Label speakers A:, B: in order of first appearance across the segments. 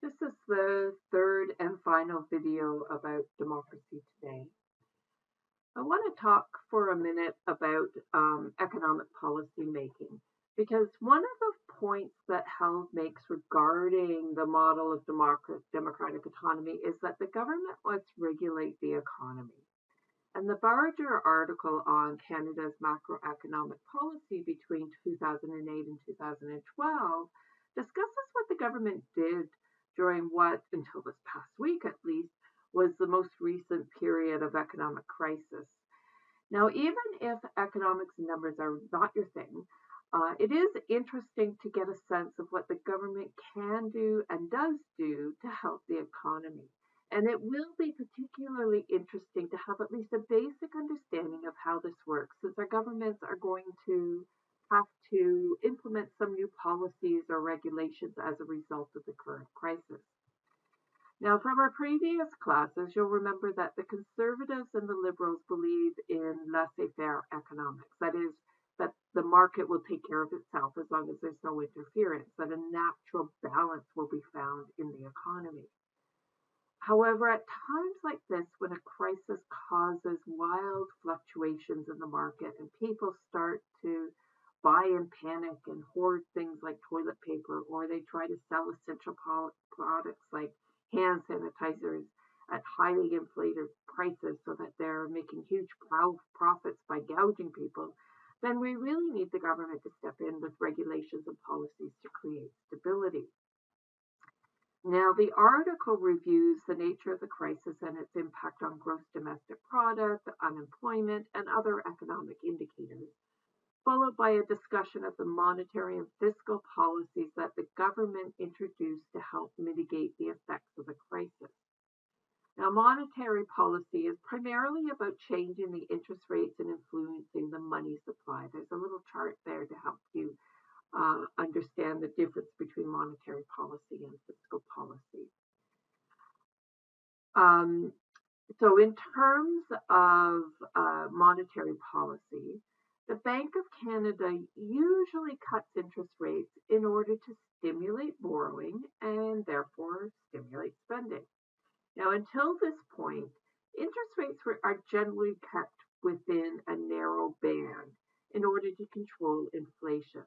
A: This is the third and final video about democracy today. I want to talk for a minute about economic policy making because one of the points that Held makes regarding the model of democratic autonomy is that the government must regulate the economy. And the Barger article on Canada's macroeconomic policy between 2008 and 2012 discusses what the government did during what, until this past week at least, was the most recent period of economic crisis. Now, even if economics and numbers are not your thing, it is interesting to get a sense of what the government can do and does do to help the economy. And it will be particularly interesting to have at least a basic understanding of how this works, since our governments are going to have to implement some new policies or regulations as a result of the current crisis. Now, from our previous classes, you'll remember that the conservatives and the liberals believe in laissez-faire economics. That is, that the market will take care of itself as long as there's no interference, that a natural balance will be found in the economy. However, at times like this, when a crisis causes wild fluctuations in the market and people start to buy in panic and hoard things like toilet paper, or they try to sell essential products like hand sanitizers at highly inflated prices so that they're making huge profits by gouging people, then we really need the government to step in with regulations and policies to create stability. Now, the article reviews the nature of the crisis and its impact on gross domestic product, unemployment, and other economic indicators, followed by a discussion of the monetary and fiscal policies that the government introduced to help mitigate the effects of the crisis. Now, monetary policy is primarily about changing the interest rates and influencing the money supply. There's a little chart there to help you understand the difference between monetary policy and fiscal policy. So in terms of monetary policy, the Bank of Canada usually cuts interest rates in order to stimulate borrowing and therefore stimulate spending. Now, until this point, interest rates are generally kept within a narrow band in order to control inflation.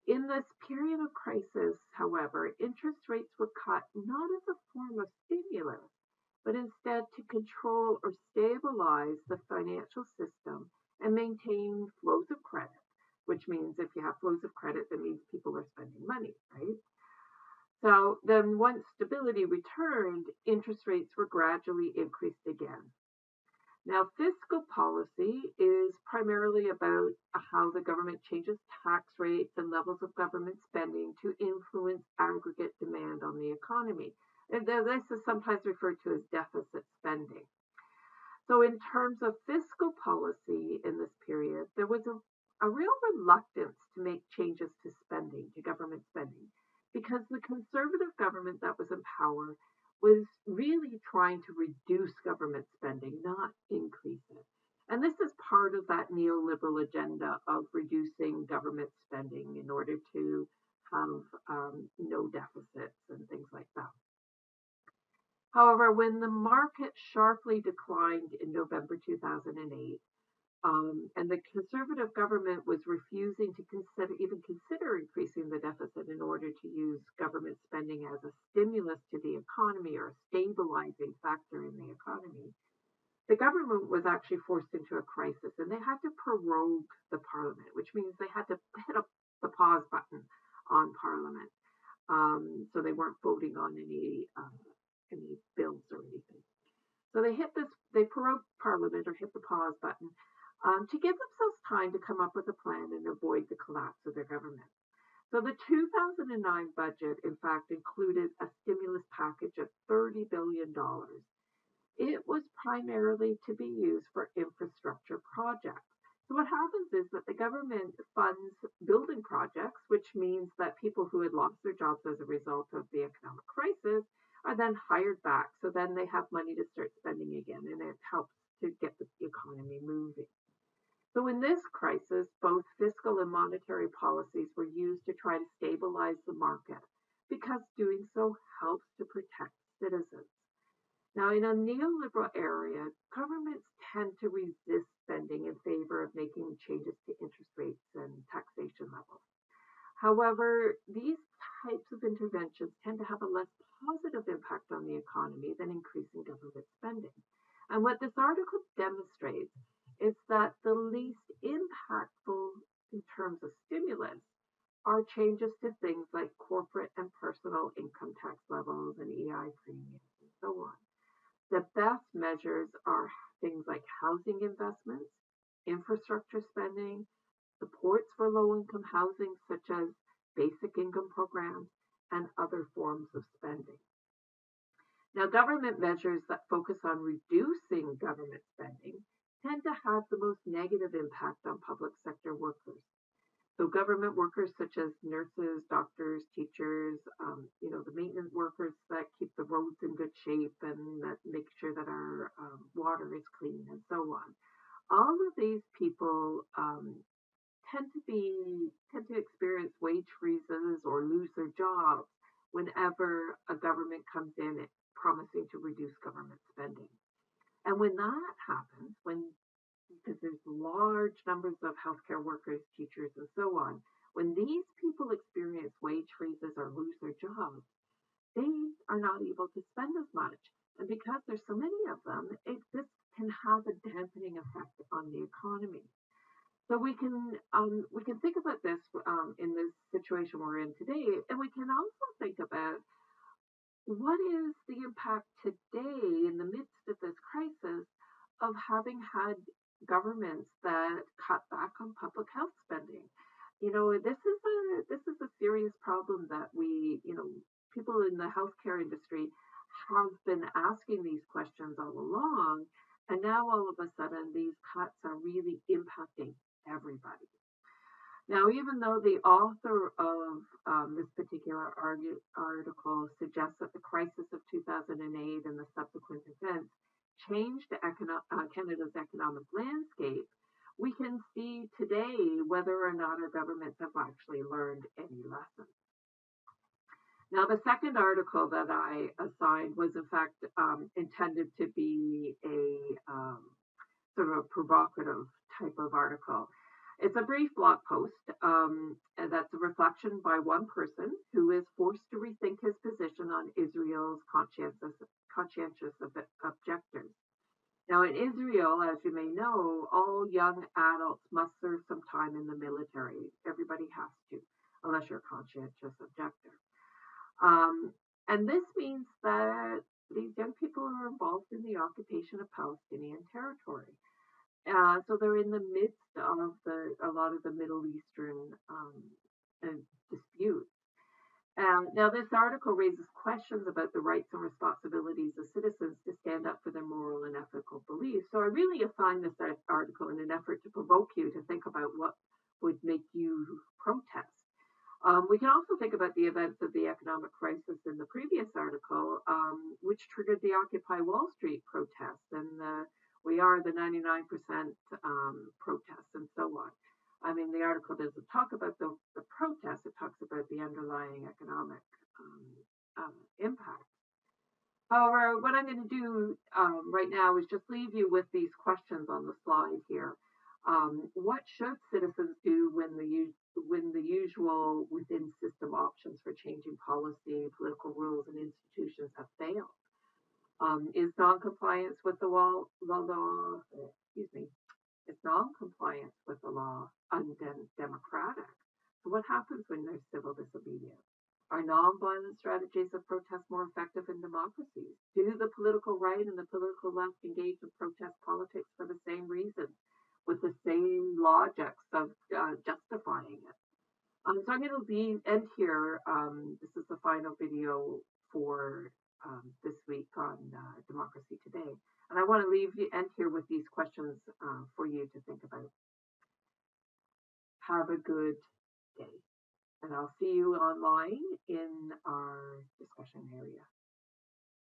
A: In this period of crisis, however, interest rates were cut not as a form of stimulus, but instead to control or stabilize the financial system and maintain flows of credit, which means if you have flows of credit, that means people are spending money, right? So then once stability returned, interest rates were gradually increased again. Now, fiscal policy is primarily about how the government changes tax rates and levels of government spending to influence aggregate demand on the economy. And this is sometimes referred to as deficit spending. So in terms of fiscal policy in this period, there was a real reluctance to make changes to spending, to government spending, because the conservative government that was in power was really trying to reduce government spending, not increase it. And this is part of that neoliberal agenda of reducing government spending in order to have no deficits and things like that. However, when the market sharply declined in November 2008, and the conservative government was refusing to even consider increasing the deficit in order to use government spending as a stimulus to the economy or a stabilizing factor in the economy, the government was actually forced into a crisis and they had to prorogue the parliament, which means they had to hit up the pause button on parliament. So they weren't voting on any bills or anything. So they prorogued parliament or hit the pause button to give themselves time to come up with a plan and avoid the collapse of their government. So the 2009 budget, in fact, included a stimulus package of $30 billion. It was primarily to be used for infrastructure projects. So what happens is that the government funds building projects, which means that people who had lost their jobs as a result of the economic crisis are then hired back. So then they have money to start spending again, and it helps to get the economy moving. So in this crisis, both fiscal and monetary policies were used to try to stabilize the market, because because doing so helps to protect citizens. Now, in a neoliberal area, governments tend to resist spending in favor of making changes to interest rates and taxation levels. However, these types of interventions tend to have a less positive impact on the economy than increasing government spending. And what this article demonstrates is that the least impactful in terms of stimulus are changes to things like corporate and personal income tax levels and EI premiums and so on. The best measures are things like housing investments, infrastructure spending, supports for low-income housing such as basic income programs, and other forms of spending. Now, government measures that focus on reducing government spending tend to have the most negative impact on public sector workers. So government workers such as nurses, doctors, teachers, the maintenance workers that keep the roads in good shape and that make sure that our water is clean and so on. All of these people tend to experience wage freezes or lose their jobs whenever a government comes in promising to reduce government spending. And when that happens, because there's large numbers of healthcare workers, teachers, and so on, when these people experience wage freezes or lose their jobs, they are not able to spend as much. And because there's so many of them, this can have a dampening effect on the economy. So we can think about this in this situation we're in today, and we can also think about what is the impact today in the midst of this crisis of having had governments that cut back on public health spending. This is a serious problem that people in the healthcare industry have been asking these questions all along, and now all of a sudden these cuts are really impacting everybody. Now, even though the author of this particular article suggests that the crisis of 2008 and the subsequent events changed Canada's economic landscape, we can see today whether or not our governments have actually learned any lessons. Now, the second article that I assigned was, in fact, intended to be a sort of a provocative type of article. It's a brief blog post, and that's a reflection by one person who is forced to rethink his position on Israel's conscientious objectors. Now, in Israel, as you may know, all young adults must serve some time in the military. Everybody has to, unless you're a conscientious objector. And this means that these young people are involved in the occupation of Palestinian territory. So they're in the midst of a lot of the Middle Eastern disputes. Now, this article raises questions about the rights and responsibilities of citizens to stand up for their moral and ethical beliefs. So I really assigned this article in an effort to provoke you to think about what would make you protest. We can also think about the events of the economic crisis in the previous article, which triggered the Occupy Wall Street protests and we are the 99% protests and so on. I mean, the article doesn't talk about the protests, it talks about the underlying economic impact. However, what I'm going to do right now is just leave you with these questions on the slide here. What should citizens do when the usual within system options for changing policy, political rules, and institutions have failed? Is non-compliance with the law, is non-compliance with the law undemocratic? So what happens when there's civil disobedience? Are non-violent strategies of protest more effective in democracies? Do the political right and the political left engage in protest politics for the same reasons, with the same logics of justifying it? So I'm going to end here. This is the final video for this week on Democracy Today. And I want to end here with these questions for you to think about. Have a good day. And I'll see you online in our discussion area.